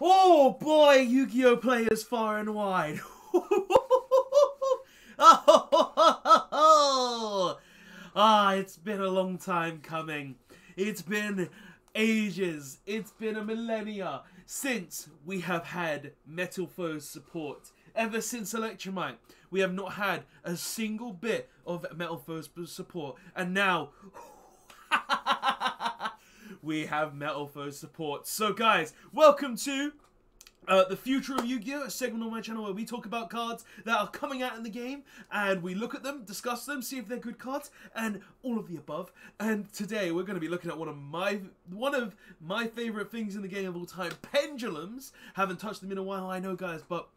Oh boy, Yu-Gi-Oh players far and wide. It's been a long time coming. It's been ages. It's been a millennia since we have had Metalfoes support. Ever since Electromite, we have not had a single bit of Metalfoes support. And now, we have Metalfoes support. So guys, welcome to the future of Yu-Gi-Oh! A segment on my channel where we talk about cards that are coming out in the game, and we look at them, discuss them, see if they're good cards, and all of the above. And today we're going to be looking at one of my favorite things in the game of all time, Pendulums. Haven't touched them in a while, I know, guys, but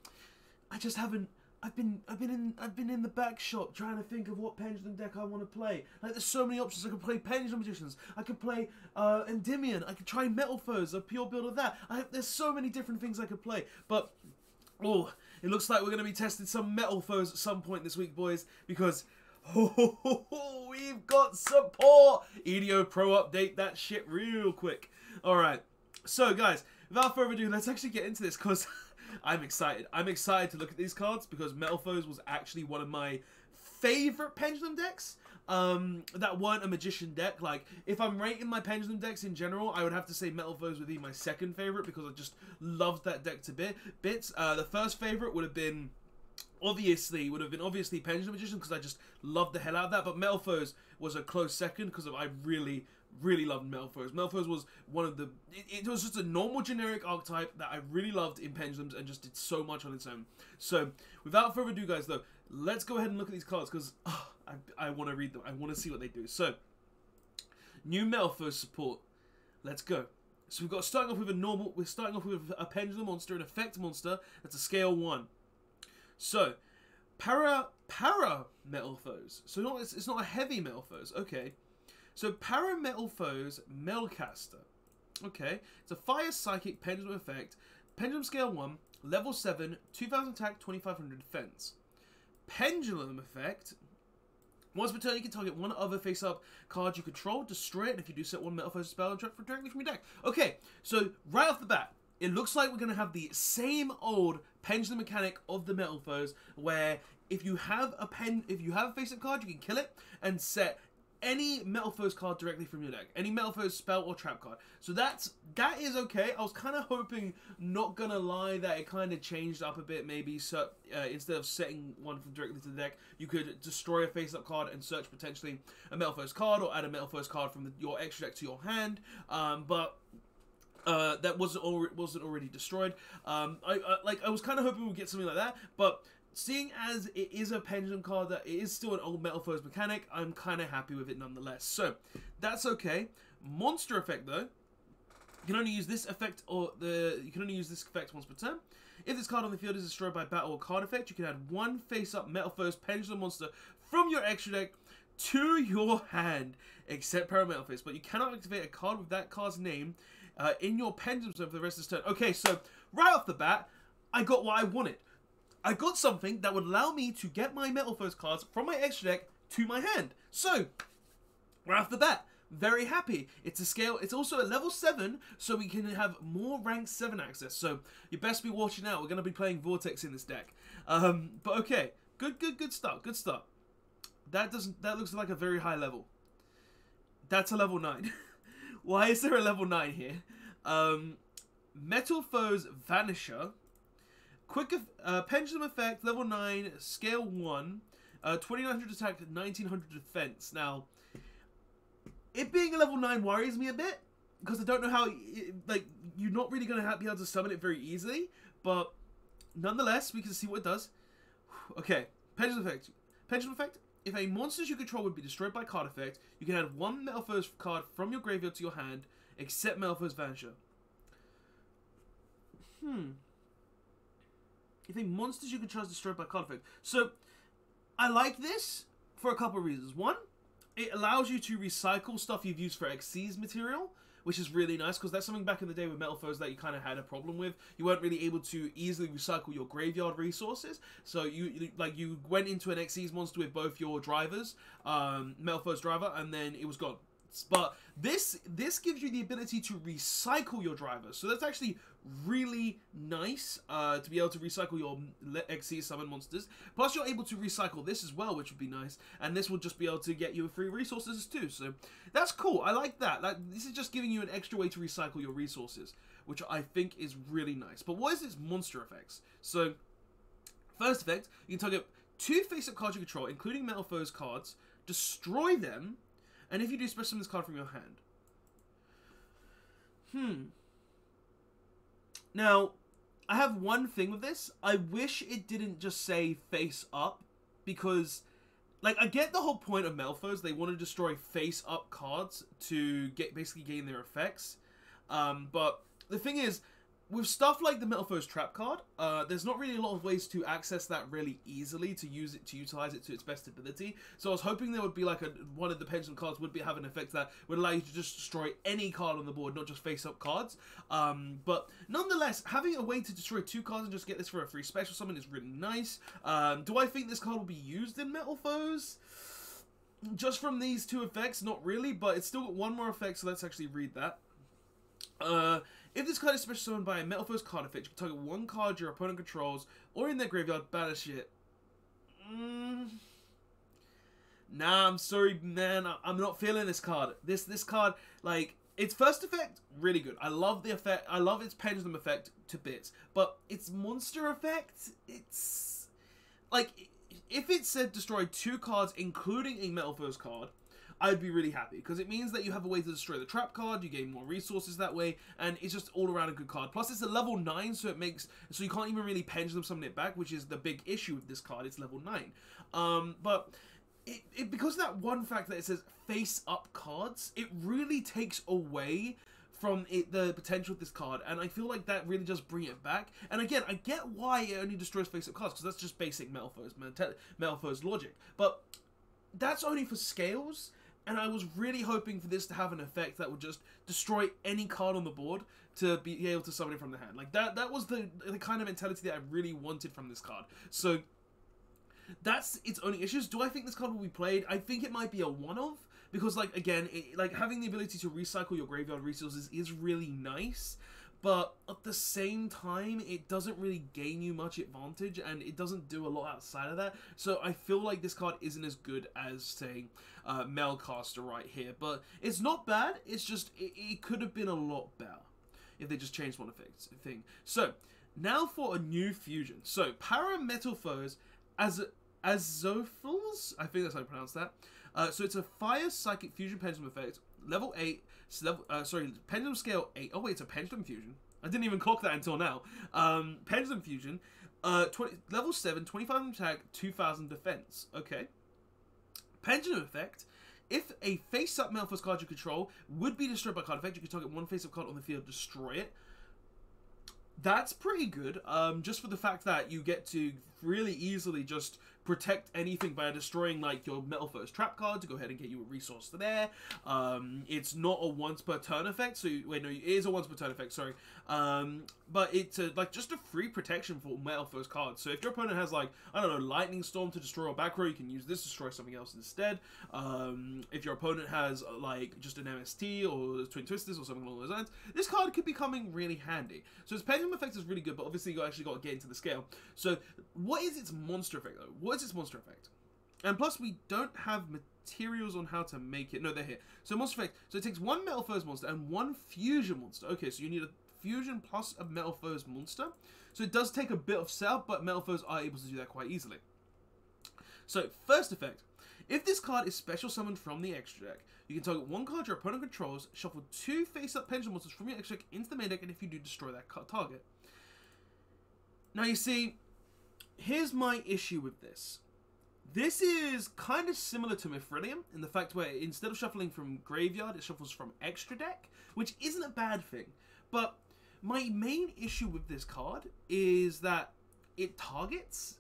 I just haven't. I've been in the back shop trying to think of what Pendulum deck I want to play. Like, there's so many options. I could play Pendulum Magicians. I could play Endymion. I could try Metalfoes, a pure build of that. There's so many different things I could play. But oh, it looks like we're going to be testing some Metalfoes at some point this week, boys, because we've got support. Yugioh Pro update that shit real quick. All right, so guys, without further ado, let's actually get into this because I'm excited. I'm excited to look at these cards because Metalfoes was actually one of my favorite Pendulum decks that weren't a Magician deck. Like, if I'm rating my Pendulum decks in general, I would have to say Metalfoes would be my second favorite because I just loved that deck to bits. The first favorite would have been obviously Pendulum Magician because I just loved the hell out of that. But Metalfoes was a close second because I really loved Metalfoes. Metalfoes was one of the... It was just a normal generic archetype that I really loved in Pendulums and just did so much on its own. So, without further ado, guys, though, let's go ahead and look at these cards because I want to read them. I want to see what they do. So, new Metalfoes support. Let's go. So, we're starting off with a Pendulum monster, an effect monster. That's a scale 1. So, para Metalfoes. So, it's not a heavy Metalfoes. Okay. So, Metalfoes Melcaster. Okay, it's a Fire Psychic Pendulum effect. Pendulum Scale 1, Level 7, 2000 attack, 2500 defense. Pendulum effect. Once per turn, you can target one other face-up card you control, destroy it, and if you do, set one Metalfoes spell and track directly from your deck. Okay, so right off the bat, it looks like we're going to have the same old Pendulum mechanic of the Metalfoes, where if you have a face-up card, you can kill it and set any Metalfoes card directly from your deck. Any Metalfoes spell or trap card. So that is okay. I was kind of hoping, not gonna lie, that it kind of changed up a bit. Maybe so, instead of setting one from directly to the deck, you could destroy a face-up card and search potentially a Metalfoes card, or add a Metalfoes card from your extra deck to your hand. But that wasn't already destroyed. I was kind of hoping we'd get something like that, but seeing as it is a Pendulum card that it is still an old Metalfoes mechanic, I'm kind of happy with it nonetheless. So, that's okay. Monster effect, though. You can only use this effect once per turn. If this card on the field is destroyed by battle or card effect, you can add one face-up Metalfoes Pendulum monster from your extra deck to your hand, except Metalfoes. But you cannot activate a card with that card's name in your Pendulum zone for the rest of this turn. Okay, so right off the bat, I got what I wanted. I got something that would allow me to get my Metalfoes cards from my extra deck to my hand. So, right off the bat, very happy. It's a scale, it's also a level 7, so we can have more rank 7 access. So, you best be watching out. We're going to be playing Vortex in this deck. But okay, good start, good start. That looks like a very high level. That's a level 9. Why is there a level 9 here? Metalfoes Vanisher. Quick Pendulum effect, level 9, scale 1, 2900 attack, 1900 defense. Now, it being a level 9 worries me a bit, because I don't know how, you're not really going to be able to summon it very easily, but nonetheless, we can see what it does. Okay, Pendulum effect. Pendulum effect, if a monster you control would be destroyed by card effect, you can add one Metalfoes card from your graveyard to your hand, except Metalfoes Vanisher. If a monsters you control is destroyed by card effect. So, I like this for a couple of reasons. One, it allows you to recycle stuff you've used for Xyz material, which is really nice, because that's something back in the day with Metalfoes that you kind of had a problem with. You weren't really able to easily recycle your graveyard resources, so you went into an Xyz monster with both your drivers, Metalfoes driver, and then it was gone. cards. But this gives you the ability to recycle your drivers. So that's actually really nice to be able to recycle your XC summon monsters. Plus you're able to recycle this as well, which would be nice. And this will just be able to get you free resources too. So that's cool. I like that. This is just giving you an extra way to recycle your resources, which I think is really nice. But what is its monster effects? So first effect, you can target 2 face-up cards you control, including Metalfoes cards, destroy them, and if you do, special summon this card from your hand. Now, I have one thing with this. I wish it didn't just say face-up, because, like, I get the whole point of Metalfoes. They want to destroy face-up cards to basically gain their effects. But the thing is, with stuff like the Metalfoes trap card, there's not really a lot of ways to access that really easily to utilize it to its best ability. So I was hoping there would be like one of the Pendulum cards would have an effect that would allow you to just destroy any card on the board, not just face-up cards. But nonetheless, having a way to destroy 2 cards and just get this for a free special summon is really nice. Do I think this card will be used in Metalfoes? Just from these 2 effects, not really, but it's still got one more effect, so let's actually read that. If this card is special summoned by a Metalfoes card effect, you can target 1 card your opponent controls or in their graveyard, banish it. Nah, I'm sorry, man. I'm not feeling this card. This card, like, its first effect, really good. I love the effect. I love its Pendulum effect to bits. But its monster effect, it's like, if it said destroy 2 cards, including a Metalfoes card, I'd be really happy, because it means that you have a way to destroy the trap card, you gain more resources that way, and it's just all around a good card. Plus it's a level 9, so you can't even really Pendulum summon it back, which is the big issue with this card. It's level 9. But because of that one fact that it says face up cards, it really takes away from the potential of this card, and I feel like that really does bring it back. And again, I get why it only destroys face up cards, because that's just basic Metalfoes logic. But that's only for scales. And I was really hoping for this to have an effect that would just destroy any card on the board to be able to summon it from the hand. Like, that was the kind of mentality that I really wanted from this card. So, that's its only issues. Do I think this card will be played? I think it might be a one-off. Because, like, again, having the ability to recycle your graveyard resources is really nice. But at the same time, it doesn't really gain you much advantage, and it doesn't do a lot outside of that. So I feel like this card isn't as good as, say, Melcaster right here. But it's not bad. It's just, it could have been a lot better if they just changed one thing. So, now for a new fusion. So, Metalfoes Azophils? I think that's how you pronounce that. So it's a Fire Psychic Fusion Pendulum effect, level 8, Pendulum Scale 8. Oh wait, it's a Pendulum Fusion. I didn't even clock that until now. Pendulum Fusion, level 7, 25 attack, 2000 defense. Okay. Pendulum effect. If a face-up Metalfoes card you control would be destroyed by card effect, you can target 1 face-up card on the field, destroy it. That's pretty good, just for the fact that you get to really easily just protect anything by destroying, like, your Metalfoes trap card to go ahead and get you a resource there. It's not a once per turn effect, so, wait, no, it is a once per turn effect, sorry. But it's, like, just a free protection for Metalfoes cards. So if your opponent has, like, I don't know, Lightning Storm to destroy a back row, you can use this to destroy something else instead. If your opponent has, like, just an MST or Twin Twisters or something along those lines, this card could be coming really handy. So its Pendulum effect is really good, but obviously you actually got to get into the scale. So what is its monster effect, though? What is its monster effect? And plus, we don't have materials on how to make it. No, they're here. So monster effect. So it takes 1 Metalfoes monster and 1 fusion monster. Okay, so you need a fusion plus a Metalfoes monster. So it does take a bit of setup, but Metalfoes are able to do that quite easily. So first effect. If this card is special summoned from the extra deck, you can target 1 card your opponent controls, shuffle 2 face-up Pendulum monsters from your extra deck into the main deck, and if you do, destroy that target. Now you see, here's my issue with this. This is kind of similar to Mithridium in the fact where instead of shuffling from graveyard, it shuffles from extra deck, which isn't a bad thing. But my main issue with this card is that it targets,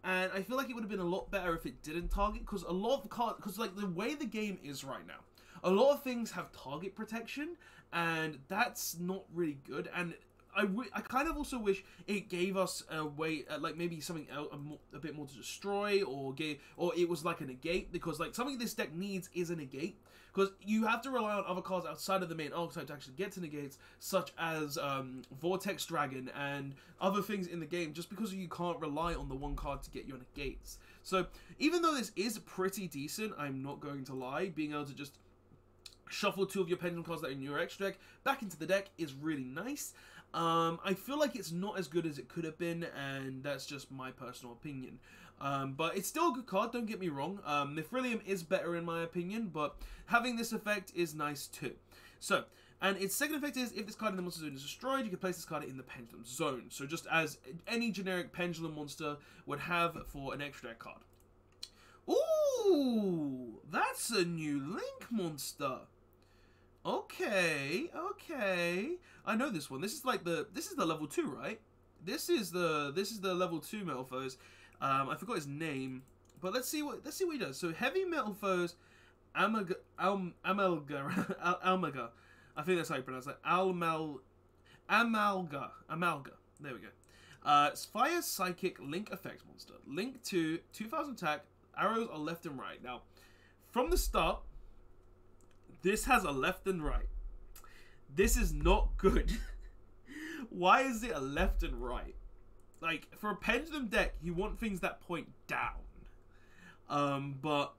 and I feel like it would have been a lot better if it didn't target, because a lot of cards, because like the way the game is right now, a lot of things have target protection, and that's not really good. And I kind of also wish it gave us a way, like maybe something else, a bit more to destroy, or it was like a negate, because like something this deck needs is a negate, because you have to rely on other cards outside of the main archetype to actually get to negates, such as Vortex Dragon and other things in the game, just because you can't rely on the one card to get your negates. So even though this is pretty decent, I'm not going to lie, being able to just shuffle 2 of your Pendulum cards that are in your extra deck back into the deck is really nice. I feel like it's not as good as it could have been, and that's just my personal opinion. But it's still a good card, don't get me wrong. Mithrilium is better in my opinion, but having this effect is nice too. So, and its second effect is, if this card in the monster zone is destroyed, you can place this card in the Pendulum zone. So just as any generic Pendulum monster would have for an extra deck card. Ooh, that's a new Link monster. Okay, okay. I know this one. This is like this is the level 2, right? This is the level 2 Metalfoes. I forgot his name, but let's see what he does. So heavy Metalfoes, Amalga. I think that's how you pronounce it. Amalga. There we go. It's Fire Psychic Link effect monster. Link to 2000 attack. Arrows are left and right. Now, from the start, this has a left and right. This is not good. Why is it a left and right? Like, for a Pendulum deck, you want things that point down. But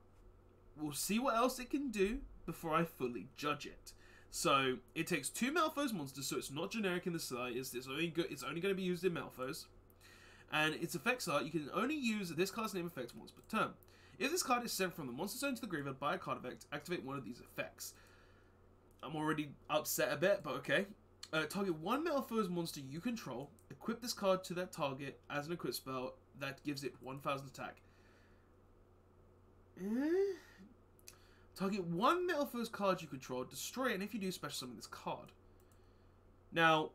we'll see what else it can do before I fully judge it. So, it takes 2 Metalfoes monsters, so it's not generic in the slightest. It's only going to be used in Metalfoes. And its effects are, you can only use this card's name effect once per turn. If this card is sent from the monster zone to the graveyard by a card effect, activate one of these effects. I'm already upset a bit, but okay. Target 1 Metalfoes monster you control. Equip this card to that target as an equip spell that gives it 1000 attack. Target 1 Metalfoes card you control. Destroy it, and if you do, special summon this card. Now,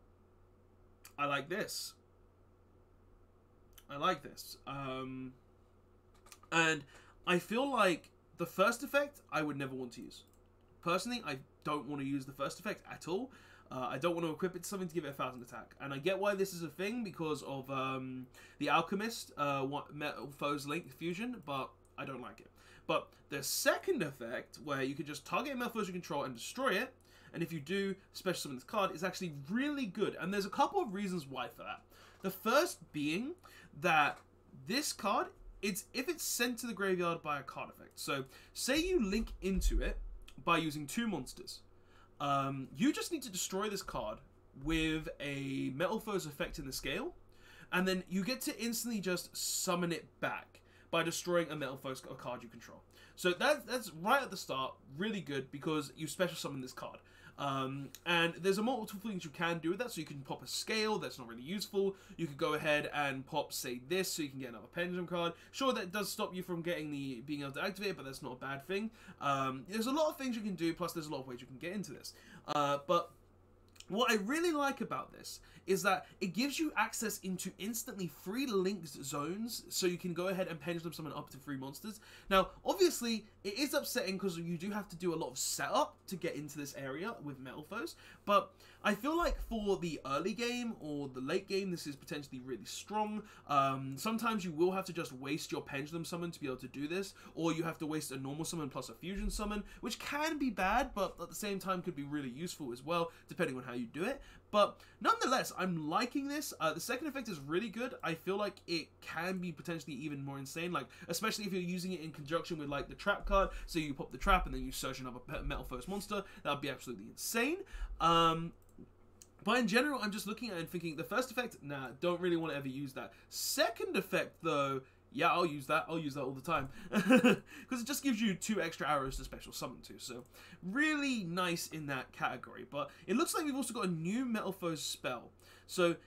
I like this. I like this. And I feel like the first effect I would never want to use. Personally, I don't want to use the first effect at all. I don't want to equip it to something to give it 1000 attack. And I get why this is a thing because of the Alchemist Metalfoes Link fusion, but I don't like it. But the second effect, where you can just target a Metalfoes you control and destroy it, and if you do special summon this card, is actually really good. And there's a couple of reasons why for that. The first being that this card, if it's sent to the graveyard by a card effect. So, say you link into it by using 2 monsters. You just need to destroy this card with a Metalfoes effect in the scale, and then you get to instantly just summon it back by destroying a Metalfoes card you control. So that's right at the start, really good, because you special summon this card. And there's a multiple things you can do with that. So you can pop a scale that's not really useful. You could go ahead and pop, say, this, so you can get another Pendulum card. Sure, that does stop you from getting being able to activate it, but that's not a bad thing. There's a lot of things you can do, plus there's a lot of ways you can get into this. But what I really like about this is that it gives you access into instantly 3 linked zones, so you can go ahead and Pendulum summon up to 3 monsters. Now, obviously, it is upsetting because you do have to do a lot of setup to get into this area with Metalfoes, but I feel like for the early game or the late game, this is potentially really strong. Sometimes you will have to just waste your Pendulum summon to be able to do this, or you have to waste a normal summon plus a fusion summon, which can be bad, but at the same time could be really useful as well, depending on how you do it. But nonetheless, I'm liking this. The second effect is really good. I feel like it can be potentially even more insane, like especially if you're using it in conjunction with like the trap card. So you pop the trap and then you search another Metalfoes monster. That would be absolutely insane. But in general, I'm just looking at it and thinking, the first effect, nah, don't really want to ever use that. Second effect, though, yeah, I'll use that. I'll use that all the time. Because it just gives you 2 extra arrows to special summon to. So, really nice in that category. But it looks like we've also got a new Metalfoes spell. So,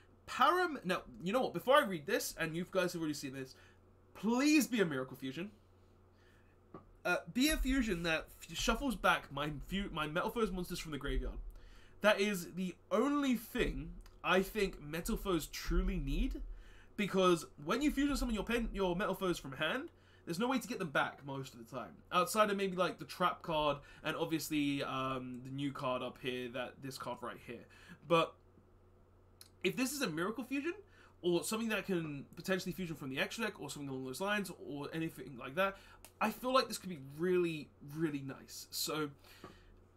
now, you know what? Before I read this, and you guys have already seen this, please be a Miracle Fusion. Be a fusion that shuffles back my Metalfoes monsters from the graveyard. That is the only thing I think Metalfoes truly need, because when you fusion summon your Metalfoes from hand, there's no way to get them back most of the time. Outside of maybe like the trap card and obviously the new card up here, this card right here. But If this is a Miracle Fusion, or something that can potentially fusion from the extra deck, or something along those lines, or anything like that, I feel like this could be really, really nice. So,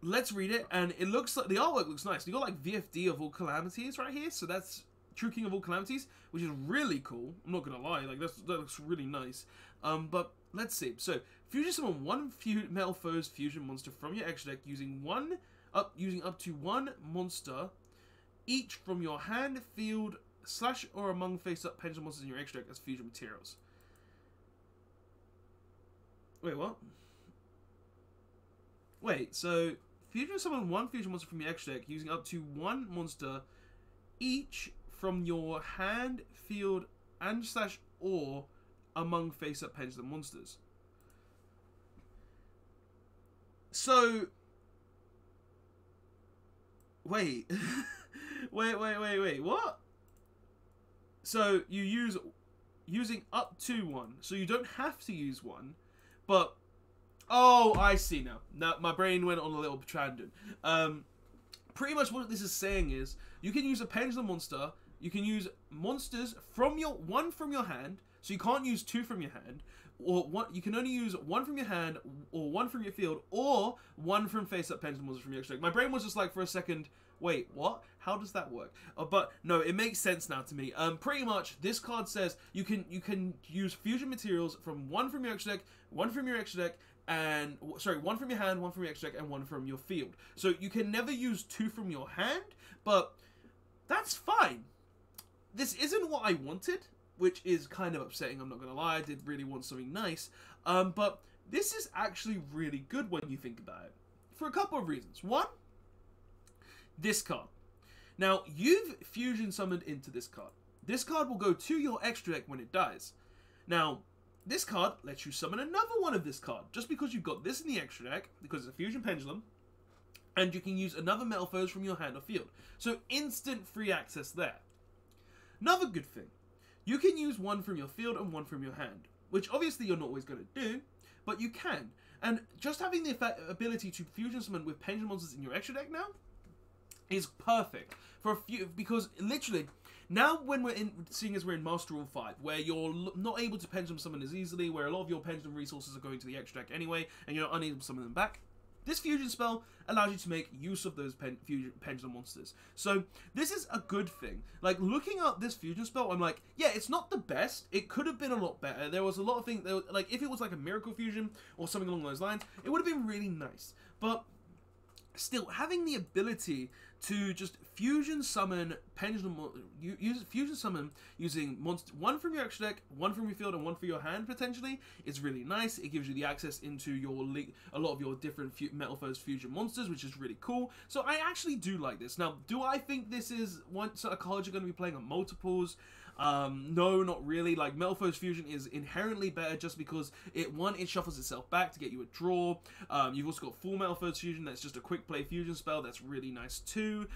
let's read it, and it looks like, the artwork looks nice. You got like VFD of all calamities right here, so that's True King of all calamities, which is really cool. I'm not gonna lie, like that looks really nice. But let's see. So, fusion summon one Metalfoes fusion monster from your extra deck using up to one monster each from your hand, field, / or among face-up pendulum monsters in your extra deck as fusion materials. Wait, what? Wait, so fusion summon one fusion monster from your extra deck using up to one monster each from your hand, field, and / or among face-up pendulum monsters. So, wait, wait, what? So you using up to one, so you don't have to use one, but oh, I see now. Now my brain went on a little tangent. Pretty much what this is saying is you can use a pendulum monster. You can use monsters from one from your hand, so you can't use two from your hand, or one. You can only use one from your hand, or one from your field, or one from face-up pendulum monsters from your extra deck. My brain was just like for a second. Wait, what? How does that work? But no, it makes sense now to me. Pretty much, this card says you can use fusion materials from one from your extra deck, one from your extra deck, and sorry, one from your hand, one from your extra deck, and one from your field. So you can never use two from your hand, but that's fine. This isn't what I wanted, which is kind of upsetting. I'm not gonna lie. I did really want something nice, but this is actually really good when you think about it, for a couple of reasons. One, this card. Now, you've fusion summoned into this card. This card will go to your extra deck when it dies. Now, this card lets you summon another one of this card, just because you've got this in the extra deck, because it's a fusion pendulum, and you can use another Metalfoes from your hand or field. So, instant free access there. Another good thing, you can use one from your field and one from your hand, which obviously you're not always going to do, but you can. And just having the ability to fusion summon with pendulum monsters in your extra deck now is perfect for a few, because literally now when seeing as we're in Master Rule 5, where you're not able to pendulum summon as easily, where a lot of your pendulum resources are going to the extra deck anyway, and you're unable to summon them back, this fusion spell allows you to make use of those pendulum monsters. So this is a good thing. Like, looking at this fusion spell, I'm like, yeah, it's not the best. It could have been a lot better. There was a lot of things, like if it was like a Miracle Fusion or something along those lines, it would have been really nice. But still, having the ability to just fusion summon fusion summon using one from your extra deck, one from your field, and one for your hand potentially is really nice. It gives you the access into a lot of your different Metalfoes fusion monsters, which is really cool. So I actually do like this. Now, do I think this is one sort of card you're going to be playing on multiples? No, not really. Like, Metalfoes Fusion is inherently better just because it shuffles itself back to get you a draw. You've also got full Metalfoes Fusion that's just a quick play fusion spell that's really nice too.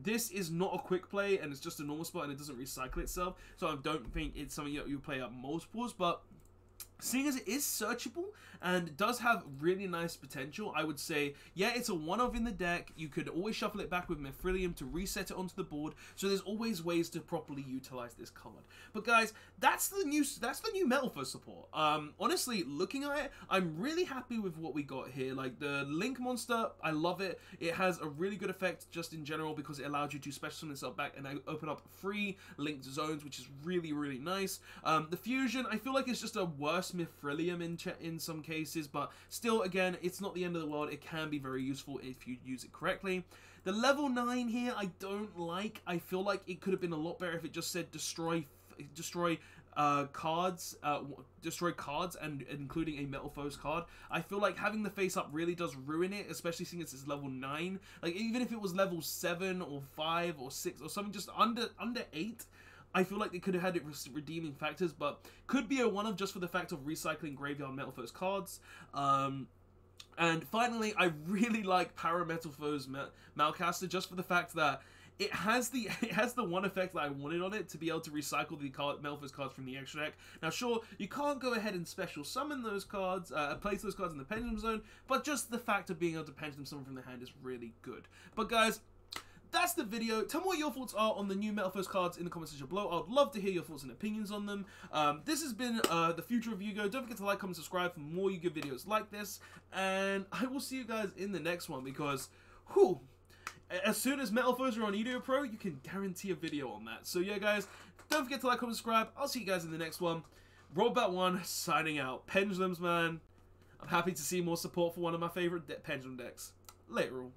This is not a quick play, and it's just a normal spell, and it doesn't recycle itself, so I don't think it's something that you play at multiples. But seeing as it is searchable and does have really nice potential, I would say, yeah, it's a one-of in the deck. You could always shuffle it back with Metalfoes to reset it onto the board, so there's always ways to properly utilize this card. But guys, that's the new Metalfoes support. Honestly, looking at it, I'm really happy with what we got here. Like, the Link monster, I love it. It has a really good effect just in general because it allows you to special summon itself back and open up free linked zones, which is really, really nice. The fusion, I feel like it's just a worse Mithrilium in some cases, but still, again, it's not the end of the world. It can be very useful if you use it correctly. The level 9 here, I don't like. I feel like it could have been a lot better if it just said destroy cards, and including a Metalfoes card. I feel like having the face up really does ruin it, especially seeing it's level 9. Like, even if it was level 7 or 5 or 6 or something just under 8, I feel like they could have had it redeeming factors, but could be a one-of just for the fact of recycling graveyard Metalfoes cards. And finally, I really like Para Metalfoes Malcaster just for the fact that it has the one effect that I wanted on it, to be able to recycle the Metalfoes cards from the extra deck. Now, sure, you can't go ahead and special summon those cards, place those cards in the Pendulum Zone, but just the fact of being able to Pendulum summon from the hand is really good. But guys, that's the video. Tell me what your thoughts are on the new Metalfoes cards in the comment section below. I would love to hear your thoughts and opinions on them. This has been the future of Yugioh. Don't forget to like, comment, subscribe for more Yugioh videos like this. And I will see you guys in the next one because, whew, as soon as Metalfoes are on Yugioh Pro, you can guarantee a video on that. So yeah, guys, don't forget to like, comment, subscribe. I'll see you guys in the next one. Robot1 signing out. Pendulums, man. I'm happy to see more support for one of my favorite Pendulum decks. Later all.